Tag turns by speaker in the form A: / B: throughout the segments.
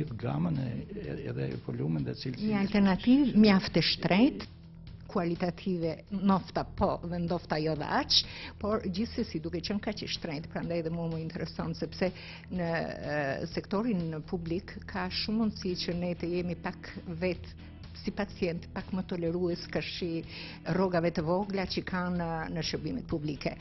A: gjithë gamën edhe volumen dhe cilësi.
B: Një alternativë mjaft e shtrenjtë, kualitative nofta po dhe ndofta jo dhe aq, por gjithsesi duke qenë kaq i shtrenjtë, prandaj dhe mua më intereson sepse në sektorin publik ka shumë mundësi që ne të jemi pak vetë si pacient pak më tolerues këshi rrogave të vogla që kanë në shërbimet publike.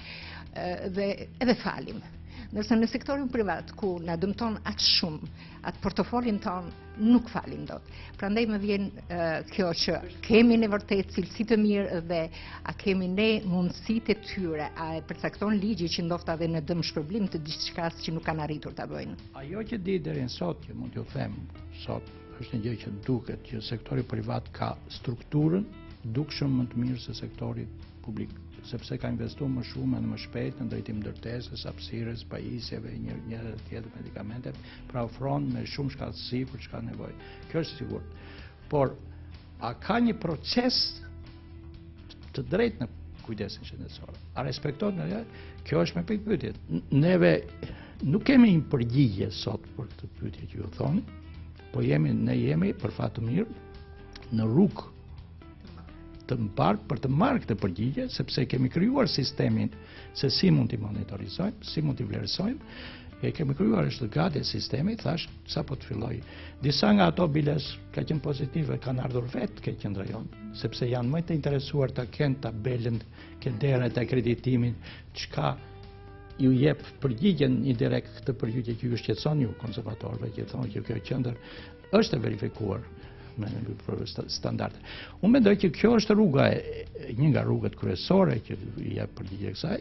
B: Dhe edhe falim. Ndërsa në sektorin privat, ku na dëmton aq shumë, atë portofolin ton nuk falim dot. Prandaj më vjen kjo që kemi në vërtet cilësi të mirë dhe a kemi ne mundësitë e tyre, a e përcakton ligji që ndoshta edhe në dëm shpërblim të diçkas që nuk kanë arritur ta bëjnë.
A: Ajo që di deri në sot, që mund t'ju them sot, është një gjë që duket që sektori privat ka strukturën dukshëm më të mirë se sektori publik, sepse ka investuar më shumë dhe më shpejt në drejtim ndërtesës, hapësirës, pajisjeve, një tjetër medikamentet, pra ofron me shumë shkatësi për çka nevojë. Kjo është sigurt. Por a ka një proces të drejtë në kujdesin shëndetësor? A respektohet në kjo është me pyetje. Neve nuk kemi një përgjigje sot për këtë pyetje që ju thoni, po ne jemi për fat të mirë në rrugë të mbarë për të marrë këtë përgjigje, sepse kemi krijuar sistemin se si mund t'i monitorizojmë, si mund t'i vlerësojmë, e kemi krijuar është gati sistemi, thash, sa po të filloj. Disa nga ato biles ka qenë pozitive, kanë ardhur vetë ke qendra jonë, sepse janë më të interesuar të kenë tabelën, ke derën e akreditimin, çka ju jep përgjigjen indirekt këtë përgjigje që ju shqetëson ju konservatorëve, që thonë që kjo qendër është e verifikuar me standarde. Unë mendoj që kjo është rruga, një nga rrugët kryesore që i jep përgjigje kësaj,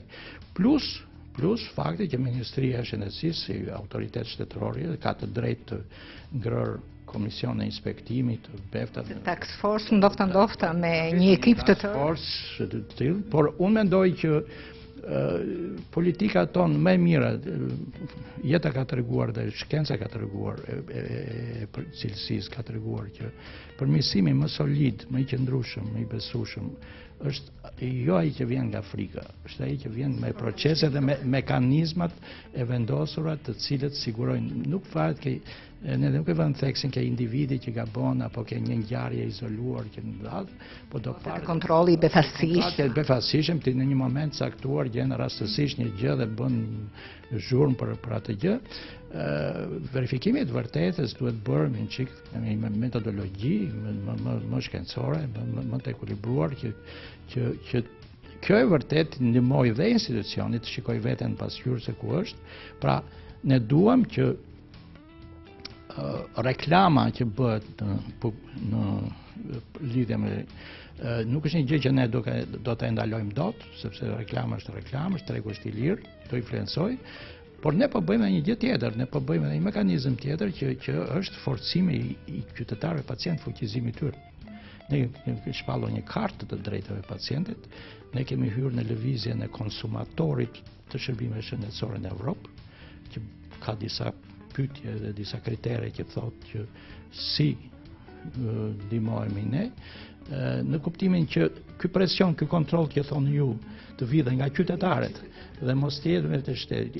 A: plus fakti që Ministria e Shëndetësisë si autoritet shtetëror ka të drejtë të ngrërë komisione inspektimi të befta.
B: Task force ndofta me një ekip të tërë.
A: Por unë mendoj që politika tonë më mira, jeta ka treguar dhe shkenca ka treguar, cilësisë ka treguar që përmirësimi më solid, më i qëndrueshëm, më i besueshëm është jo ai që vjen nga frika, është ai që vjen me procese dhe me mekanizmat e vendosura të cilët sigurojnë nuk fare ke ne nuk e vënë theksin ke individi që gabon apo ke një ngjarje izoluar që ndodh, po do parë
B: kontrolli i befasishëm.
A: Befasishëm ti në një moment caktuar gjen rastësisht një gjë dhe bën zhurmë për atë gjë. Verifikimi i vërtetës duhet bërë me metodologji më shkencore, më të ekuilibruar që kjo e vërtet ndihmoj dhe institucionit të shikoj veten pasqyrë se ku është. Pra ne duam që reklama që bëhet në lidhje me nuk është një gjë që ne do të ndalojmë dot, sepse reklama është reklamë, është tregu është i lirë, do influencoj, por ne po bëjmë një gjë tjetër, ne po bëjmë një mekanizëm tjetër që është forcimi i qytetarëve pacient, fuqizimi i tyre. Ne kemi shpallur një kartë të drejtave pacientit, ne kemi hyrë në lëvizjen e konsumatorit të shërbimeve shëndetësore në Evropë, që ka disa pyetje dhe disa kritere që thotë që si ndihmojmë ne, në kuptimin që ky presion, ky kontroll që thonë ju, të vijë nga qytetarët dhe mos tjetë me të shtetit.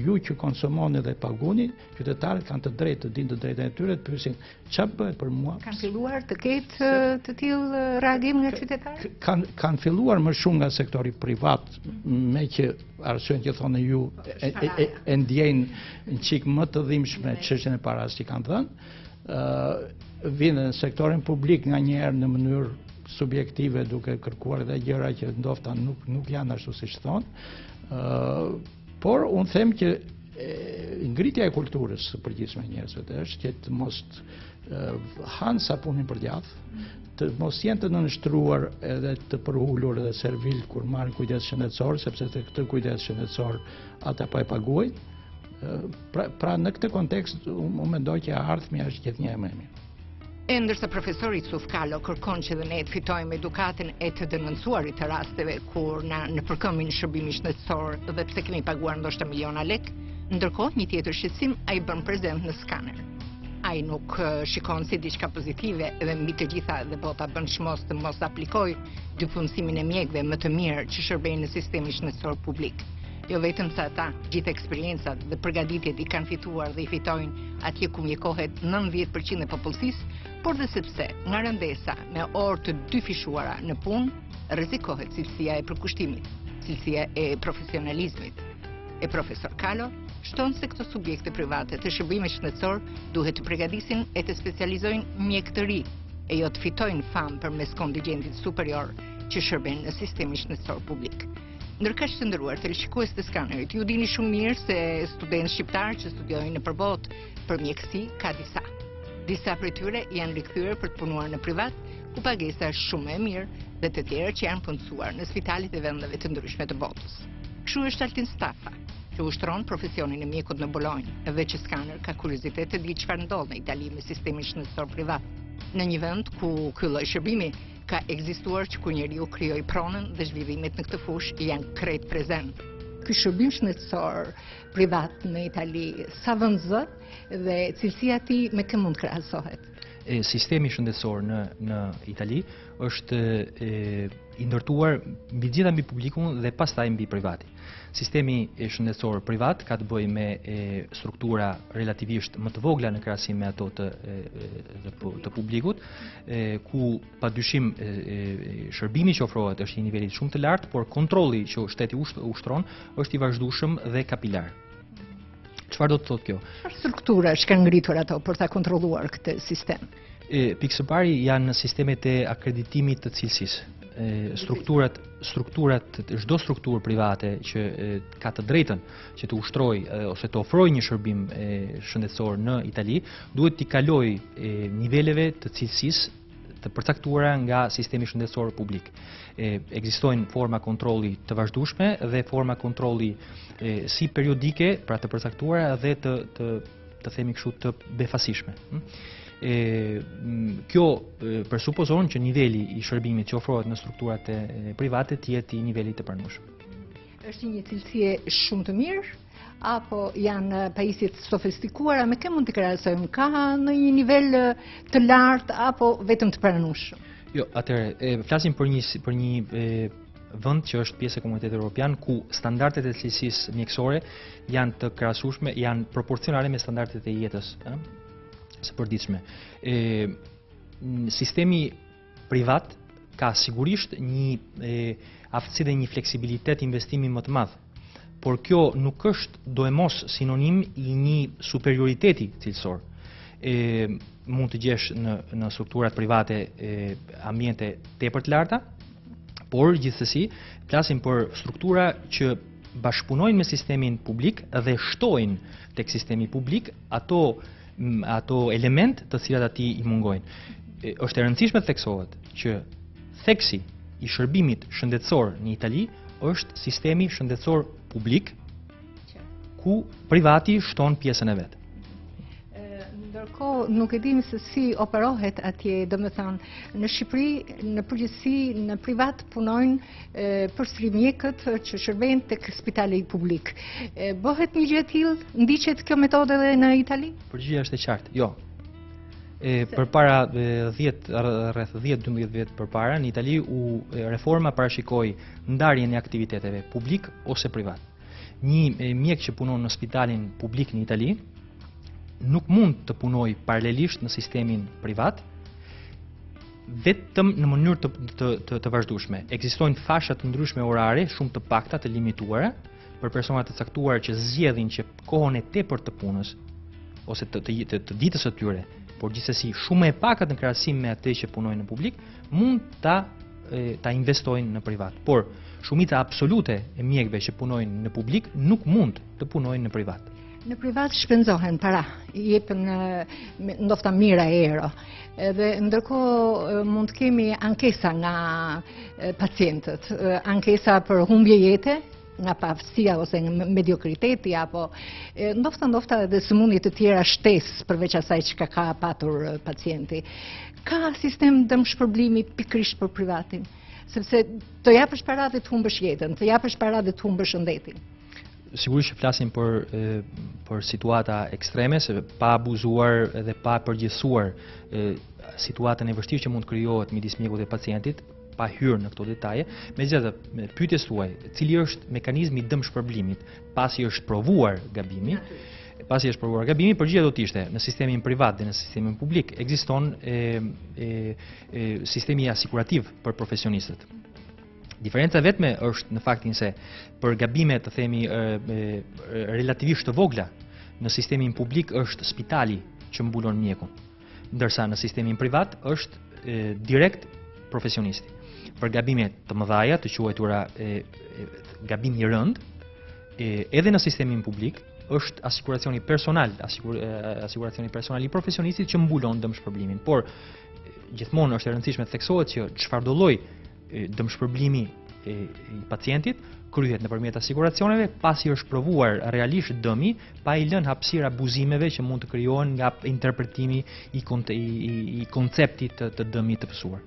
A: Ju që konsumoni dhe paguni, qytetarët kanë të drejtë të dinë të drejtën e tyre, të pyesin çfarë bëhet për mua.
B: Kanë filluar të ketë të tillë reagim nga qytetarët?
A: Kanë filluar më shumë nga sektori privat, me që arsyen që thonë ju e ndjejnë një çik më të dhimbshme çështjen e paras që kanë dhënë. Vinë në sektorin publik nga njerë në mënyrë subjektive duke kërkuar dhe gjëra që ndofta nuk janë ashtu siç thonë. Por unë them që ngritja e kulturës së përgjithshme e njerëzve është që të mos hanë sapunin për djathë, të mos jenë të nënshtruar edhe të përulur edhe servil kur marrin kujdes shëndetësor, sepse të këtë kujdes shëndetësor ata po e paguajnë. Pra në këtë kontekst unë mendoj që ardhmja është gjithnjë më e mirë.
B: Ndërsa profesori Cufkalo kërkon që dhe ne të fitojmë edukatën e të denoncuarit të rasteve kur në përkëmbin shërbimi shëndetësor dhe pse kemi paguar ndoshta miliona lek, ndërkohë një tjetër shqetësim ai bën prezent në skaner. Ai nuk shikon si diçka pozitive dhe mbi të gjitha dhe bota bën çmos të mos aplikoj dypunësimin e mjekëve më të mirë që shërbejnë në sistemin shëndetësor publik. jo vetëm se ata gjithë eksperiencat dhe përgatitjet i kanë fituar dhe i fitojnë atje ku mjekohet 90% e popullsisë, por dhe sepse nga rëndesa me orë të dyfishuara në punë rrezikohet cilësia e përkushtimit, cilësia e profesionalizmit. E profesor Kalo shton se këto subjekte private të shërbimit shëndetësor duhet të përgatisin e të specializojnë mjek të ri e jo të fitojnë famë përmes kontingjentit superior që shërben në sistemin shëndetësor publik. Ndërkaq të nderuar teleshikues të skanerit, ju dini shumë mirë se studentë shqiptarë që studiojnë në përbot për mjekësi ka disa. Disa prej tyre janë rikthyer për të punuar në privat, ku pagesa është shumë e mirë, dhe të tjerë që janë punësuar në spitalet e vendeve të ndryshme të botës. Kështu është Altin Stafa, që ushtron profesionin e mjekut në Bolonjë dhe që Skaner ka kuriozitet të di çfarë ndodh në Itali me sistemin shëndetësor privat. Në një vend ku ky lloj shërbimi ka ekzistuar që kur njeriu krijoi pronën dhe zhvillimet në këtë fushë janë krejt prezent. Ky shërbim shëndetësor privat në Itali sa vend zë dhe cilësia e tij me kë mund krahasohet?
C: Sistemi shëndetësor në Itali është i ndërtuar mbi gjitha mbi publikun dhe pastaj mbi privati. Sistemi shëndetësor privat ka të bëjë me struktura relativisht më të vogla në krahasim me ato të publikut, ku padyshim shërbimi që ofrohet është i nivelit shumë të lartë, por kontrolli që shteti ushtron është i vazhdueshëm dhe kapilar. Çfarë do të thotë kjo?
B: Çfarë struktura është kanë ngritur ato për ta kontrolluar këtë sistem?
C: Pikë së pari janë sistemet e akreditimit të cilësisë. Strukturat, çdo strukturë private që ka të drejtën që të ushtrojë ose të ofrojë një shërbim shëndetësor në Itali, duhet t'i kalojë niveleve të cilësisë të përcaktuara nga sistemi shëndetësor publik. Ekzistojnë forma kontrolli të vazhdueshme dhe forma kontrolli si periodike, pra të përcaktuara dhe të themi kështu të befasishme. Kjo presupozon që niveli i shërbimit që ofrohet në strukturat private të jetë i nivelit të pranueshëm.
B: Është një cilësi shumë të mirë apo janë pajisje të sofistikuara, me kë mund të krahasojmë? Ka në një nivel të lartë apo vetëm të pranueshëm?
C: Jo, atëherë flasim për një vend që është pjesë e Komunitetit Evropian, ku standardet e cilësisë mjekësore janë të krahasueshme, janë proporcionale me standardet e jetës së përditshme. Sistemi privat ka sigurisht një aftësi dhe një fleksibilitet investimi më të madh, por kjo nuk është dojmos sinonim i një superioriteti cilësor. Mund të gjesh në strukturat private ambiente tepër të larta, por gjithsesi flasim për struktura që bashkëpunojnë me sistemin publik dhe shtojnë tek sistemi publik ato element të cilat atij i mungojnë. Është e rëndësishme të theksohet që theksi i shërbimit shëndetësor në Itali është sistemi shëndetësor publik, ku privati shton pjesën e vet.
B: Ndërkohë nuk e dim se si operohet atje, domethënë në Shqipëri në përgjithësi në privat punojnë përsëri mjekët që shërbejnë tek spitali publik. Bëhet një gjë e tillë, ndiqet kjo metodë edhe në Itali?
C: Përgjigjja është e qartë, jo. Përpara rreth 10-12 vjet përpara në Itali reforma parashikoi ndarjen e aktiviteteve publik ose privat. Një mjek që punon në spitalin publik në Itali nuk mund të punojë paralelisht në sistemin privat, vetëm në mënyrë të vazhdueshme. Ekzistojnë fasha të ndryshme orare, shumë të pakta, të limituara, për persona të caktuar që zgjedhin që kohën e tepërt të punës ose të ditës së tyre, por gjithsesi shumë e pakat në krahasim me atë që punojnë në publik, mund ta investojnë në privat. Por shumica absolute e mjekëve që punojnë në publik nuk mund të punojnë në privat.
B: Në privat shpenzohen para, jepen ndoshta mira euro. Dhe ndërkohë mund të kemi ankesa nga pacientët, ankesa për humbje jete, nga pavësia ose nga mediokriteti apo ndoshta edhe sëmundje të tjera shtesë përveç asaj që ka patur pacienti. Ka sistem dëmshpërblimi pikërisht për privatin, sepse të japësh para dhe të humbësh jetën, të japësh para dhe të humbësh shëndetin.
C: Sigurisht që flasim për situata ekstreme, se pa abuzuar dhe pa përgjithësuar situatën e vështirë që mund krijohet midis mjekut dhe pacientit, pa hyrë në këto detaje, megjithatë pyetjes tuaj, cili është mekanizmi i dëmshpërblimit pasi është provuar gabimi? Pasi është provuar gabimi, përgjigjja do të ishte në sistemin privat dhe në sistemin publik ekziston sistemi asigurativ për profesionistët. Diferenca vetme është në faktin se për gabime të themi relativisht të vogla, në sistemin publik është spitali që mbulon mjekun, ndërsa në sistemin privat është direkt profesionisti. Për gabime të mëdhaja, të quajtura gabim i rënd, edhe në sistemin publik është asiguracioni personal, asiguracioni personal i profesionistit që mbulon dëmshpërblimin. Por gjithmonë është e rëndësishme të theksohet që çfarëdo lloj dëmshpërblimi i pacientit kryhet nëpërmjet asiguracioneve pasi është provuar realisht dëmi, pa i lënë hapësirë abuzimeve që mund të krijohen nga interpretimi i konceptit të dëmit të pësuar.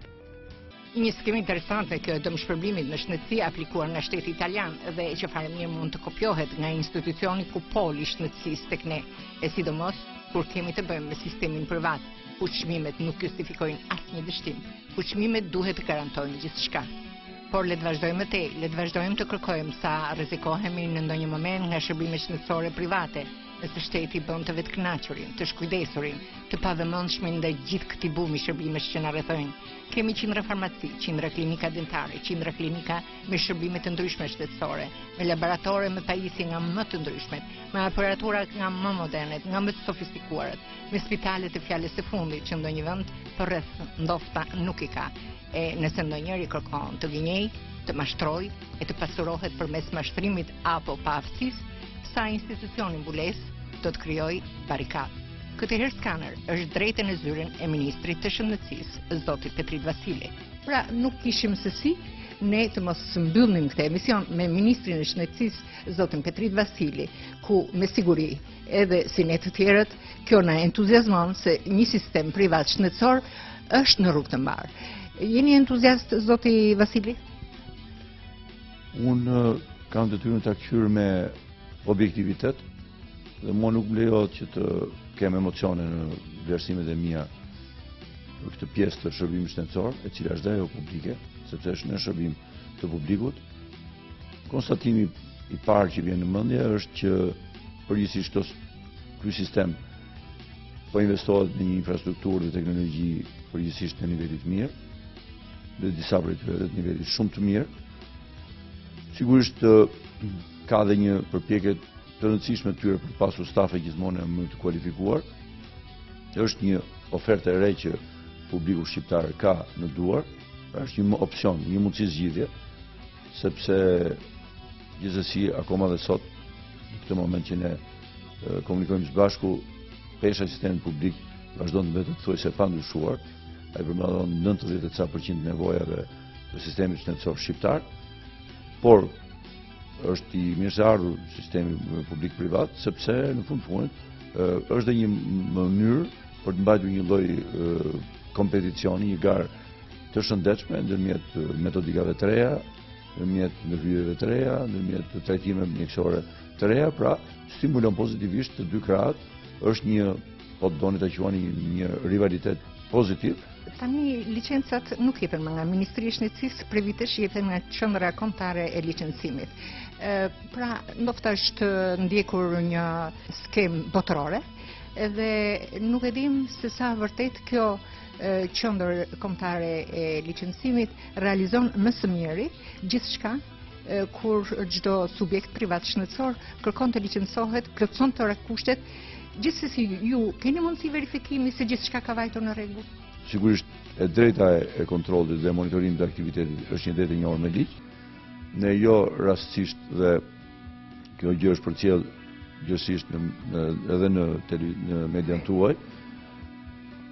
B: Një skem interesante kjo dëmshpërblimit në shëndetësi aplikuar nga shteti italian dhe që fare mirë mund të kopjohet nga institucioni ku poli shëndetësisë tek ne, e sidomos kur kemi të bëjmë me sistemin privat, ku çmimet nuk justifikojnë asnjë dështim, ku çmimet duhet të garantojnë gjithçka. Por le të vazhdojmë le të vazhdojmë të kërkojmë sa rrezikohemi në ndonjë moment nga shërbimet shëndetësore private, nëse shteti bën të vetëkënaqurin, të shkujdesurin, të pavëmendshmin ndaj gjithë këtij bumi shërbimesh që na rrethojnë. Kemi qindra farmaci, qindra klinika dentare, qindra klinika me shërbime të ndryshme shtetësore, me laboratore me pajisje nga më të ndryshmet, me aparatura nga më modernet, nga më të sofistikuarat, me spitale të fjalës së fundit që ndonjë vend për rreth ndofta nuk i ka. E nëse ndonjëri kërkon të gënjej, të mashtroj e të pasurohet përmes mashtrimit apo pa aftësisë, sa institucioni mbulesë do të krijoj barikadë. Këtë herë skaner është drejtën e zyren e Ministrit të Shëndetësisë, zoti Petrit Vasili. Pra nuk kishim se si ne të mos mbyllnim këtë emision me Ministrin e Shëndetësisë, zotin Petrit Vasili, ku me siguri edhe si ne të tjerët, kjo na entuziazmon se një sistem privat shëndetësor është në rrugë të mbarë. Jeni entuziast, zoti Vasili?
D: Unë kam detyrën ta kqyr me objektivitet dhe mua nuk më lejohet që të kem emocione në vlerësimet e mia për këtë pjesë të shërbimit shëndetësor, e cila është ajo publike, sepse është në shërbim të publikut. Konstatimi i parë që vjen në mendje është që përgjithsisht ky sistem po investohet në një infrastrukturë dhe teknologji përgjithsisht në nivelit të mirë, dhe disa prej tyre në nivelit shumë të mirë. Sigurisht ka dhe një përpjekje të rëndësishme të tyre për të pasur stafe gjithmonë më të kualifikuar. Është një ofertë e re që publiku shqiptar ka në duar, pra është një opsion, një mundësi zgjidhje, sepse gjithsesi akoma dhe sot, në këtë moment që ne komunikojmë së bashku, pesha e sistemit publik vazhdon të mbetet thuajse pa ndryshuar, ai përmbledh 90% nevojave të sistemit shëndetësor shqiptar, por është i mirëseardhur sistemi publik-privat, sepse në fund fundit është dhe një mënyrë për të mbajtur një lloj kompeticioni, një garë të shëndetshme ndërmjet metodikave të reja, ndërmjet ndërhyrjeve të reja, ndërmjet trajtimeve mjekësore të reja, pra stimulon pozitivisht të dy krahët. Është një, po të doni ta quani, një rivalitet pozitiv.
B: Tani licencat nuk jepen nga Ministria e Shëndetësisë, prej vitesh jepen nga Qendra Kombëtare e Licencimit. Pra, ndoshta është ndjekur një skemë botërore, edhe nuk e dim se sa vërtet kjo Qendër Kombëtare e Licencimit realizon më së miri gjithçka kur çdo subjekt privat shëndetësor kërkon të licencohet, plotëson të kushtet. Gjithsesi ju keni mundësi verifikimi se gjithçka ka vajtur në rregull?
D: Sigurisht e drejta e kontrollit dhe monitorimit të aktivitetit është një drejtë e njohur me ligj. Ne jo rastësisht, dhe kjo gjë është përcjell gjithsesi edhe në median tuaj,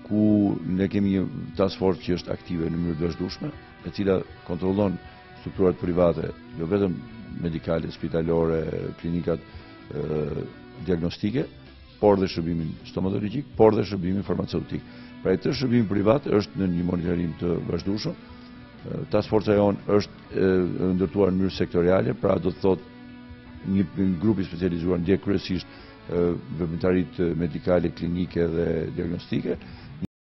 D: ku ne kemi një task force që është aktive në mënyrë të vazhdueshme, e cila kontrollon strukturat private, jo vetëm medikale, spitalore, klinikat diagnostike, por dhe shërbimin stomatologjik, por dhe shërbimin farmaceutik. Pra të shërbimi privat është në një monitorim të vazhdueshëm. Task forca jonë është ndërtuar në mënyrë sektoriale, pra do të thotë një grup i specializuar ndjek kryesisht veprimtaritë medikale, klinike dhe diagnostike,